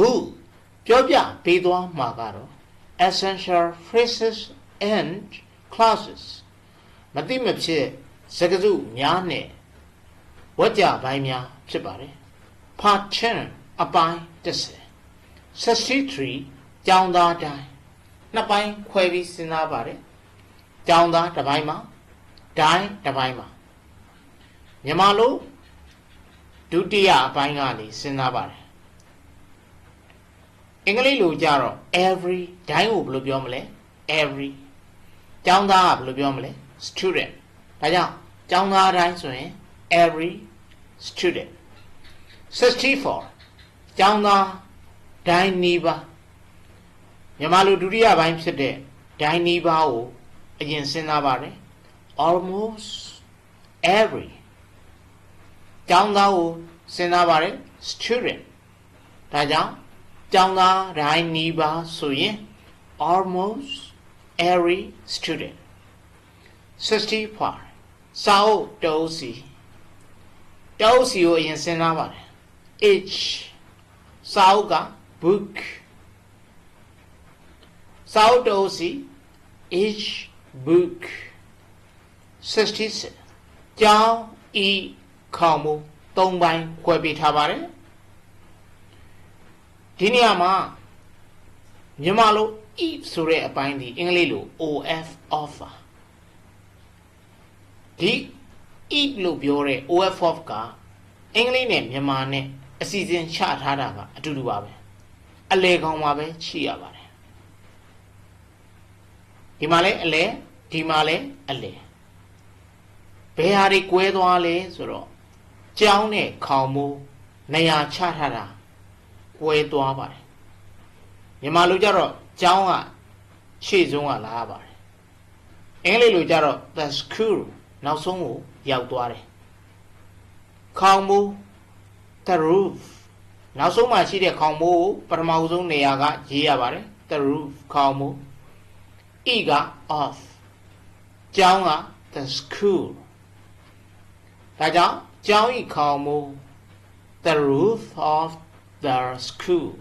Good. ပြောပြပေးသွားမှာကတော့ essential phrases and clauses မသိမဖြစ်စကားစုများနဲ့ဝကြပိုင်းများဖြစ်ပါတယ် Part 10အပိုင်း10 63ကျောင်းသားတိုင်းနှစ်ပိုင်းခွဲပြီးစဉ်းစားပါတယ်ကျောင်းသားတစ်ပိုင်းမှာတိုင်းတစ်ပိုင်းမှာမြန်မာလိုဒုတိယအပိုင်းကနေစဉ်းစားပါတယ်အင်္ဂလိပ်လိုကြတော့ every ဒိုင်းကိုဘယ်လိုပြောမလဲ every ကျောင်းသားကဘယ်လိုပြောမလဲ student ဒါကြောင့်ကျောင်းသားတိုင်းဆိုရင် every student 64ကျောင်းသားဒိုင်းနီးပါးမြန်မာလိုဒုတိယပိုင်းဖြစ်တဲ့ဒိုင်းနီးပါးကိုအရင်စဉ်းစားပါတယ် almost every ကျောင်းသားကိုစဉ်းစားပါတယ် student ဒါကြောင့်ကျောင်းသားတိုင်းနီးပါးဆိုရင် almost every student 65စာအုပ်တောက်စီကိုအရင်စဉ်းစားပါတယ် each စာအုပ်က book စာအုပ်တောက်စီ each book 66ကျောင်းဤခေါင်းမူ၃ပိုင်းခွဲပေးထားပါတယ်ဒီနေရာမှာမြန်မာလို if ဆိုတဲ့အပိုင်းဒီအင်္ဂလိပ်လို of ဒီ if လို့ပြောတဲ့ of ကအင်္ဂလိပ်နဲ့မြန်မာနဲ့အစီအစဉ်ချထားတာကအတူတူပါပဲအလဲကောင်မှာပဲချိရပါတယ်ဒီမှာလဲအလဲဒီမှာလဲအလဲဘယ်ဟာတွေကွဲသွားလဲဆိုတော့ကျောင်းနဲ့ခေါင်မိုးနေရာချထားတာကွဲသွားပါတယ်မြန်မာလိုကြတော့ကျောင်းကရှေ့ဆုံးကလာရပါတယ်အင်္ဂလိပ်လိုကြတော့ the school နောက်ဆုံးကိုရောက်သွားတယ်ခေါင်မိုး the roof နောက်ဆုံးမှာရှိတဲ့ခေါင်မိုးကိုပထမဆုံးနေရာကရေးရပါတယ် the roof ခေါင်မိုး e က of ကျောင်းက the school ဒါကြောင့်ကျောင်းဤခေါင်မိုး the roof of the school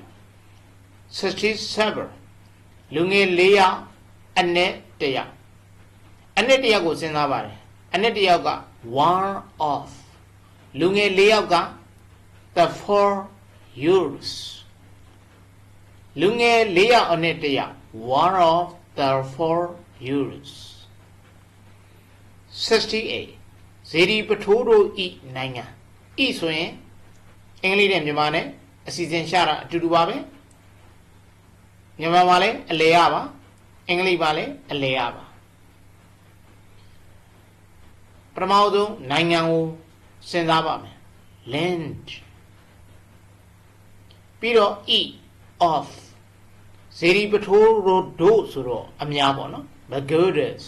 67လူငယ်၄ယောက်အနက်တစ်ယောက်ကိုစဉ်းစားပါတယ်အနက်တစ်ယောက်က one of လူငယ်၄ယောက်က the four years လူငယ်၄ယောက်အနက်တစ်ယောက် one of the four years 68ဇေဒီပထိုးတို့ဤနိုင်ငံဤဆိုရင်အင်္ဂလိပ်နဲ့မြန်မာနဲ့အစီအစဉ်ရှာတာအတူတူပါပဲမြန်မာမှာလည်းအလဲရပါအင်္ဂလိပ်မှာလည်းအလဲရပါပထမဆုံးနိုင်ငံကိုစဉ်းစားပါမယ် land ပြီးတော့ e of ဇေဒီပထိုးတို့ဆိုတော့အများပေါ့နော် Pagodas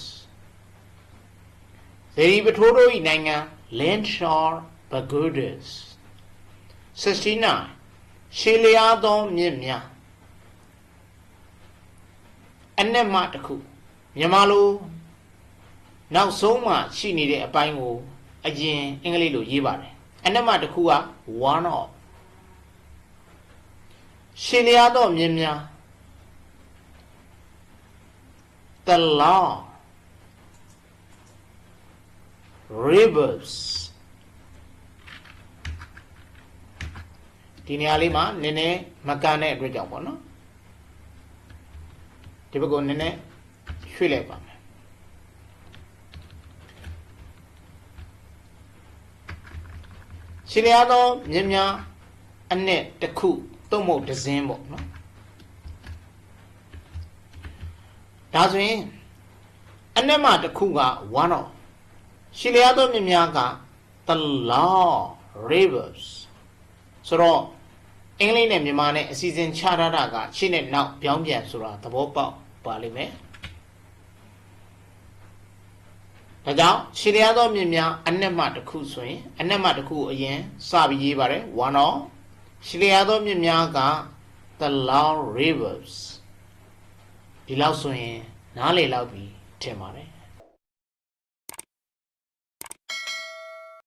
ဇေဒီပထိုးတို့ဤနိုင်ငံ land shore Pagodas 69ရှေလျားသောမြစ်များအနက်မှတစ်ခုမြန်မာလိုနောက်ဆုံးမှရှိနေတဲ့အပိုင်းကိုအရင်အင်္ဂလိပ်လိုရေးပါတယ်အနက်မှတစ်ခုက one of ရှေလျားသောမြစ်များ the long rivers ဒီနေရာလေးမှာနည်းနည်းမကန်တဲ့အတွက်ကြောင့်ပေါ့နော်ဒီဘက်ကိုနည်းနည်းရွှေ့လိုက်ပါမယ်ရှင်းလျားသောမြင်းများအနက်တစ်ခုသို့မဟုတ်တစ်စင်းပေါ့နော်ဒါဆိုရင်အနက်မှတစ်ခုက one of ရှင်းလျားသောမြင်းများက the long rivers ဆိုတော့အင်္ဂလိပ်နဲ့မြန်မာနဲ့အစီအစဉ်ချထားတာကရှင်းနဲ့နောက်ပြောင်းပြန်ဆိုတာသဘောပေါက်ပါလိမ့်မယ်ဒါကြောင့်ရှင်းလျားသောမြစ်များအနက်မှတစ်ခုဆိုရင်အနက်မှတစ်ခုအရင်စပြီးရေးပါတယ် one of ရှင်းလျားသောမြစ်များက the long rivers ဒီလောက်ဆိုရင်နားလည်လောက်ပြီထင်ပါတယ်